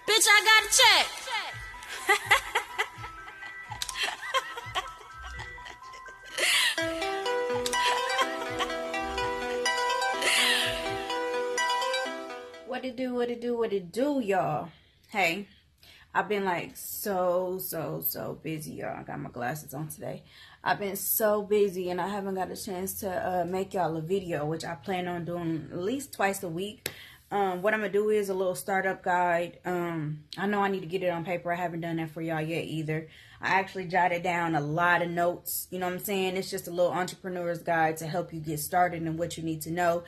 Bitch, I got a check. What it do, y'all? Hey, I've been like so busy, y'all. I got my glasses on today. I've been so busy and I haven't got a chance to make y'all a video, which I plan on doing at least twice a week. What I'm gonna do is a little startup guide. I know I need to get it on paper. I haven't done that for y'all yet either. I actually jotted down a lot of notes. You know what I'm saying? It's just a little entrepreneur's guide to help you get started and what you need to know.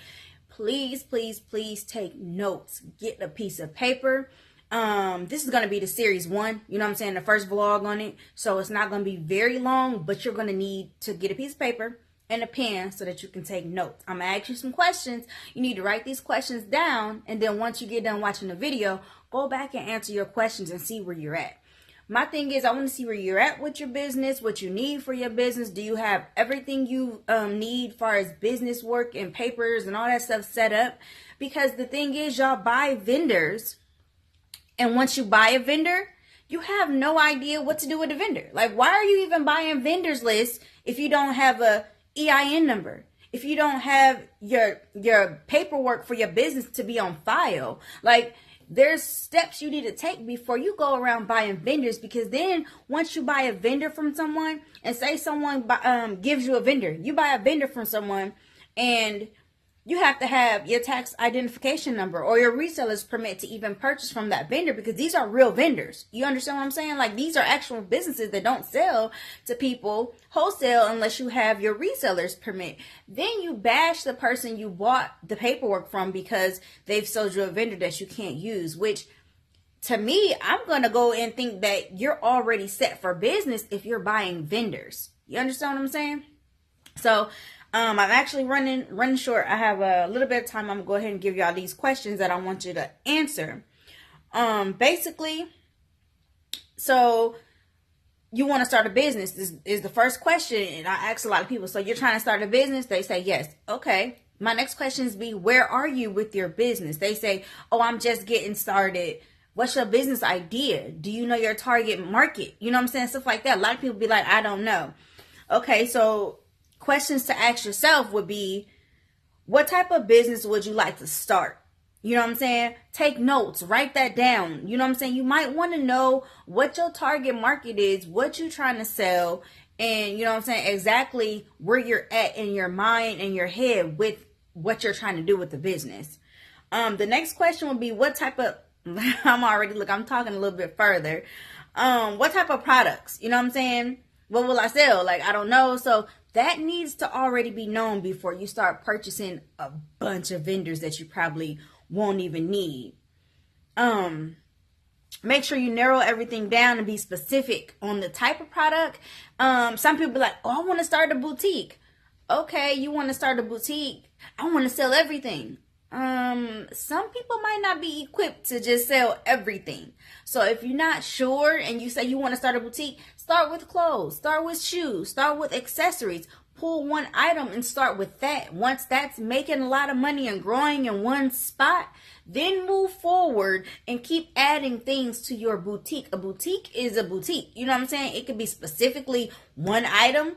Please take notes. Get a piece of paper. This is going to be the series 1, you know what I'm saying, the first vlog on it. So it's not going to be very long, but you're going to need to get a piece of paper and a pen so that you can take notes. I'm going to ask you some questions. You need to write these questions down. And then once you get done watching the video, go back and answer your questions and see where you're at. My thing is, I want to see where you're at with your business, what you need for your business. Do you have everything you need as far as business work and papers and all that stuff set up? Because the thing is, y'all buy vendors. And once you buy a vendor, you have no idea what to do with the vendor. Like, why are you even buying vendors lists if you don't have a EIN number? If you don't have your paperwork for your business to be on file? Like, there's steps you need to take before you go around buying vendors, because then once you buy a vendor from someone, and say someone gives you a vendor, you buy a vendor from someone and you have to have your tax identification number or your reseller's permit to even purchase from that vendor, because these are real vendors. You understand what I'm saying? Like, these are actual businesses that don't sell to people wholesale unless you have your reseller's permit. Then you bash the person you bought the paperwork from because they've sold you a vendor that you can't use, which to me, I'm going to go and think that you're already set for business if you're buying vendors. You understand what I'm saying? So, I'm actually running short. I have a little bit of time. I'm gonna go ahead and give y'all these questions that I want you to answer. Basically, so you want to start a business. This is the first question, and I ask a lot of people. So you're trying to start a business? They say yes. Okay. My next questions be, where are you with your business? They say, oh, I'm just getting started. What's your business idea? Do you know your target market? You know what I'm saying? Stuff like that. A lot of people be like, I don't know. Okay, so questions to ask yourself would be, what type of business would you like to start? You know what I'm saying? Take notes, write that down. You know what I'm saying? You might want to know what your target market is, what you're trying to sell, and you know what I'm saying, exactly where you're at in your mind and your head with what you're trying to do with the business. The next question would be, what type of, I'm talking a little bit further. What type of products? You know what I'm saying? What will I sell? Like, I don't know. So that needs to already be known before you start purchasing a bunch of vendors that you probably won't even need. Make sure you narrow everything down and be specific on the type of product. Some people be like, oh, I want to start a boutique. Okay, you want to start a boutique. I want to sell everything. Some people might not be equipped to just sell everything. So if you're not sure and you say you want to start a boutique, start with clothes, start with shoes, start with accessories. Pull one item and start with that. Once that's making a lot of money and growing in one spot, then move forward and keep adding things to your boutique. A boutique is a boutique. You know what I'm saying? It could be specifically one item,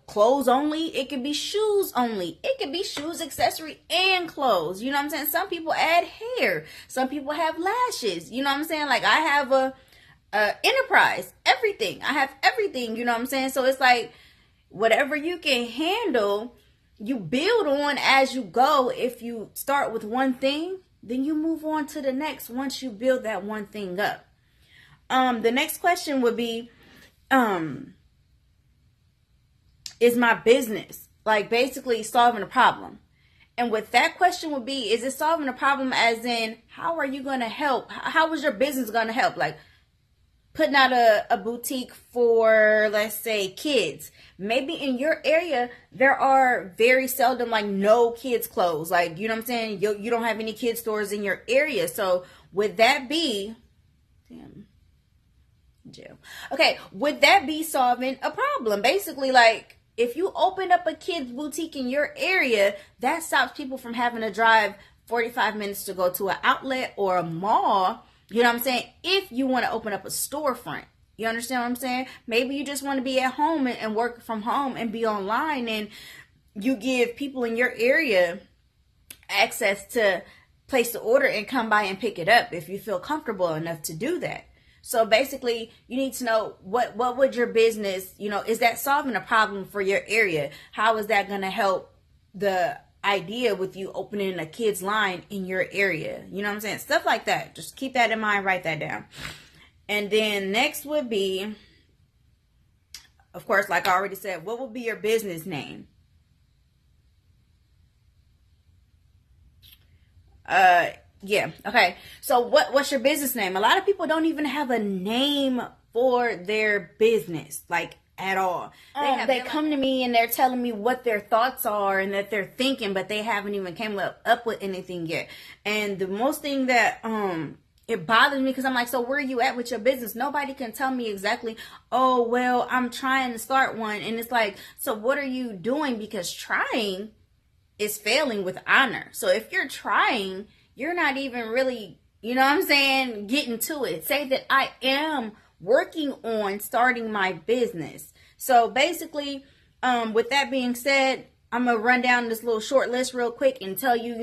clothes only. It could be shoes only. It could be shoes, accessory, and clothes. You know what I'm saying? Some people add hair. Some people have lashes. You know what I'm saying? Like, I have a enterprise, everything. I have everything. You know what I'm saying? So it's like, whatever you can handle, you build on as you go. If you start with one thing, then you move on to the next once you build that one thing up. The next question would be, is my business, like, basically solving a problem? And with that question would be, is it solving a problem as in, how are you going to help? How is your business going to help? Like, putting out a boutique for, let's say, kids. Maybe in your area, there are very seldom, like, no kids clothes. Like, you know what I'm saying? You don't have any kids stores in your area. So would that be, jail. Okay, would that be solving a problem? Basically, like, if you open up a kids boutique in your area, that stops people from having to drive 45 minutes to go to an outlet or a mall You know what I'm saying? If you want to open up a storefront, you understand what I'm saying? Maybe you just want to be at home and work from home and be online, and you give people in your area access to place the order and come by and pick it up if you feel comfortable enough to do that. So basically, you need to know what would your business, is that solving a problem for your area? How is that going to help the idea with you opening a kids line in your area? You know what I'm saying? Stuff like that. Just keep that in mind, write that down. And then next would be, of course, like I already said, what would be your business name? Yeah. Okay. So what's your business name? A lot of people don't even have a name for their business, like at all. They come to me and they're telling me what their thoughts are and that they're thinking, but they haven't even came up with anything yet. And the most thing that it bothers me, because I'm like, so where are you at with your business? Nobody can tell me exactly, oh, well, I'm trying to start one. And it's like, so what are you doing? Because trying is failing with honor. So if you're trying, you're not even really, getting to it. Say that I am working on starting my business. So basically, with that being said, I'm going to run down this little short list real quick and tell you,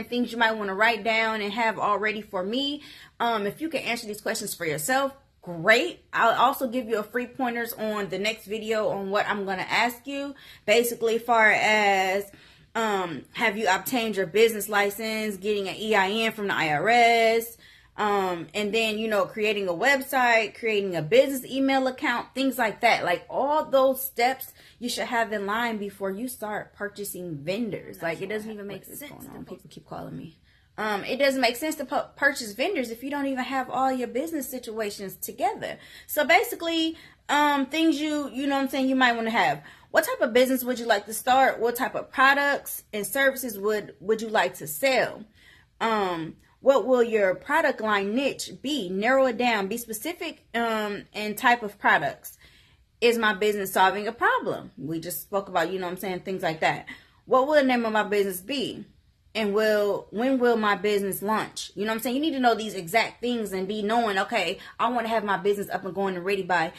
things you might want to write down and have all ready for me. If you can answer these questions for yourself, great. I'll also give you a free pointers on the next video on what I'm going to ask you. Basically, far as have you obtained your business license, getting an EIN from the IRS, and then, creating a website, creating a business email account, things like that. Like all those steps you should have in line before you start purchasing vendors. Like it doesn't even make sense. Going on? People keep calling me. It doesn't make sense to purchase vendors if you don't even have all your business situations together. So basically, things you might want to have. What type of business would you like to start? What type of products and services would you like to sell? What will your product line niche be? Narrow it down. Be specific and type of products. Is my business solving a problem? We just spoke about, things like that. What will the name of my business be? And when will my business launch? You need to know these exact things and be knowing, okay, I want to have my business up and going and ready by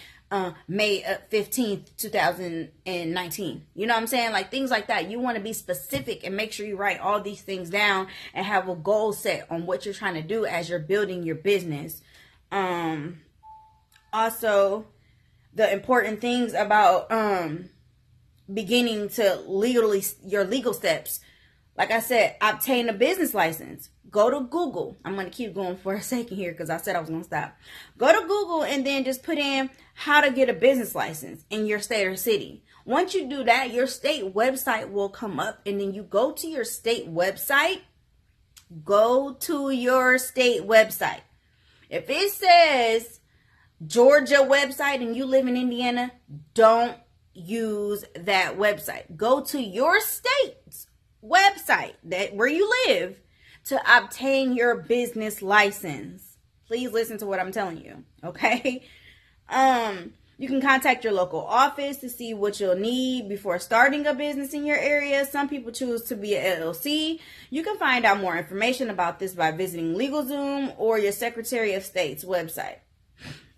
May 15th, 2019. Like things like that. You want to be specific and make sure you write all these things down and have a goal set on what you're trying to do as you're building your business. Also, the important things about beginning to your legal steps. Like I said, obtain a business license. Go to Google. I'm going to keep going for a second here because I said I was going to stop. Go to Google and then just put in how to get a business license in your state or city. Once you do that, your state website will come up, and then you go to your state website. Go to your state website. If it says Georgia website and you live in Indiana, don't use that website. Go to your state's website where you live to obtain your business license. Please listen to what I'm telling you, okay? You can contact your local office to see what you'll need before starting a business in your area. Some people choose to be an LLC. You can find out more information about this by visiting LegalZoom or your Secretary of State's website.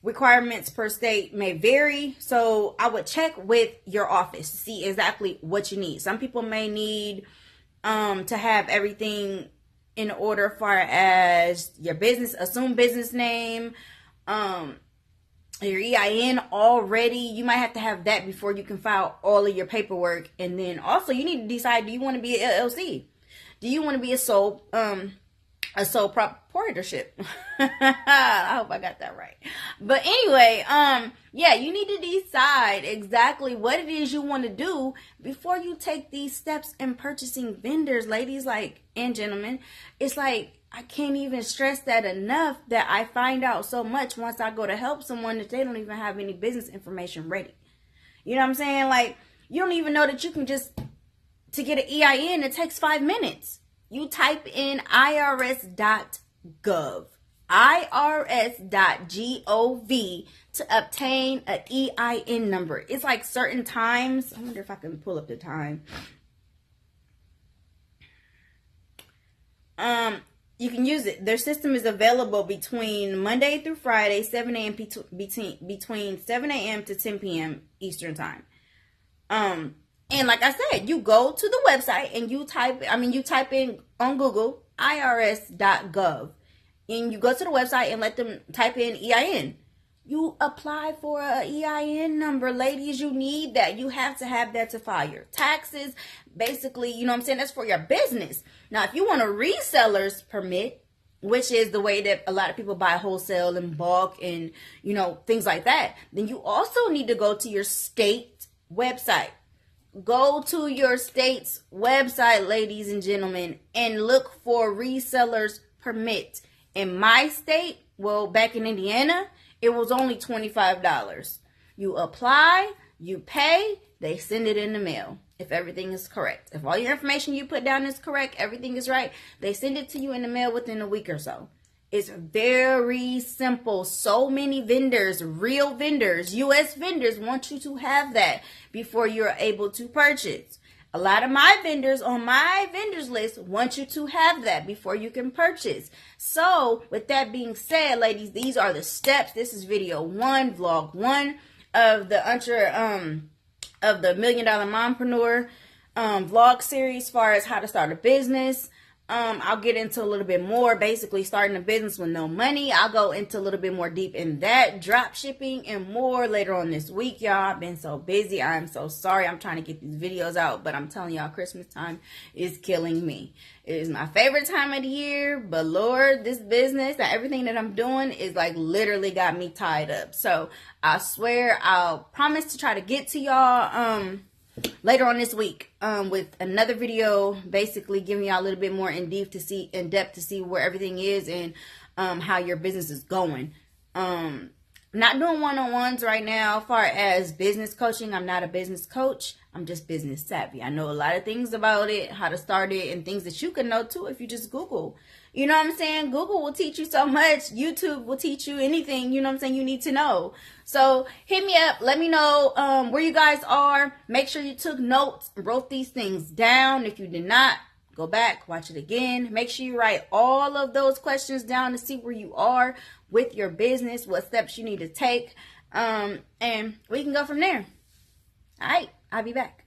Requirements per state may vary, so I would check with your office to see exactly what you need. Some people may need to have everything in order far as your business, assume business name, your EIN already. You might have to have that before you can file all of your paperwork. And then also you need to decide, do you want to be an LLC? Do you want to be a sole proprietorship? I hope I got that right. But anyway, yeah, you need to decide exactly what it is you want to do before you take these steps in purchasing vendors, ladies, and gentlemen. It's like, I can't even stress that enough, that I find out so much once I go to help someone that they don't even have any business information ready. You know what I'm saying? Like, you don't even know that you can to get an EIN, it takes 5 minutes. You type in irs.gov, irs.gov to obtain an EIN number. It's like certain times. I wonder if I can pull up the time. you can use it. Their system is available between Monday through Friday, 7 a.m. between 7 a.m. to 10 p.m. Eastern time. And like I said, you go to the website and you type in on Google irs.gov, and you go to the website and let them type in EIN. You apply for a EIN number, ladies. You need that. You have to have that to file your taxes. Basically, you know what I'm saying? That's for your business. Now, if you want a reseller's permit, which is the way that a lot of people buy wholesale and bulk and, you know, things like that, then you also need to go to your state website. Go to your state's website, ladies and gentlemen, and look for reseller's permit. In my state, well, back in Indiana, it was only $25. You apply, you pay, they send it in the mail if everything is correct. If all your information you put down is correct, everything is right, they send it to you in the mail within a week or so. It's very simple. So many vendors, real vendors, U.S. vendors want you to have that before you're able to purchase. A lot of my vendors on my vendors list want you to have that before you can purchase. So with that being said, ladies, these are the steps. This is video 1, vlog 1 of the Million Dollar Mompreneur vlog series as far as how to start a business. I'll get into a little bit more, basically starting a business with no money. I'll go into a little bit more deep in that, drop shipping and more later on this week, y'all. I've been so busy. I'm so sorry. I'm trying to get these videos out, but I'm telling y'all, Christmas time is killing me. It is my favorite time of the year, but Lord, this business and everything that I'm doing is like literally got me tied up. So I swear I'll promise to try to get to y'all, later on this week with another video, basically giving y'all a little bit more in depth to see where everything is and how your business is going. Not doing one-on-ones right now as far as business coaching. I'm not a business coach. I'm just business savvy. I know a lot of things about it, how to start it, and things that you can know too if you just Google. You know what I'm saying? Google will teach you so much. YouTube will teach you anything, you know what I'm saying, you need to know. So hit me up. Let me know where you guys are. Make sure you took notes, wrote these things down. If you did not, go back, watch it again. Make sure you write all of those questions down to see where you are with your business, what steps you need to take, and we can go from there. All right, I'll be back.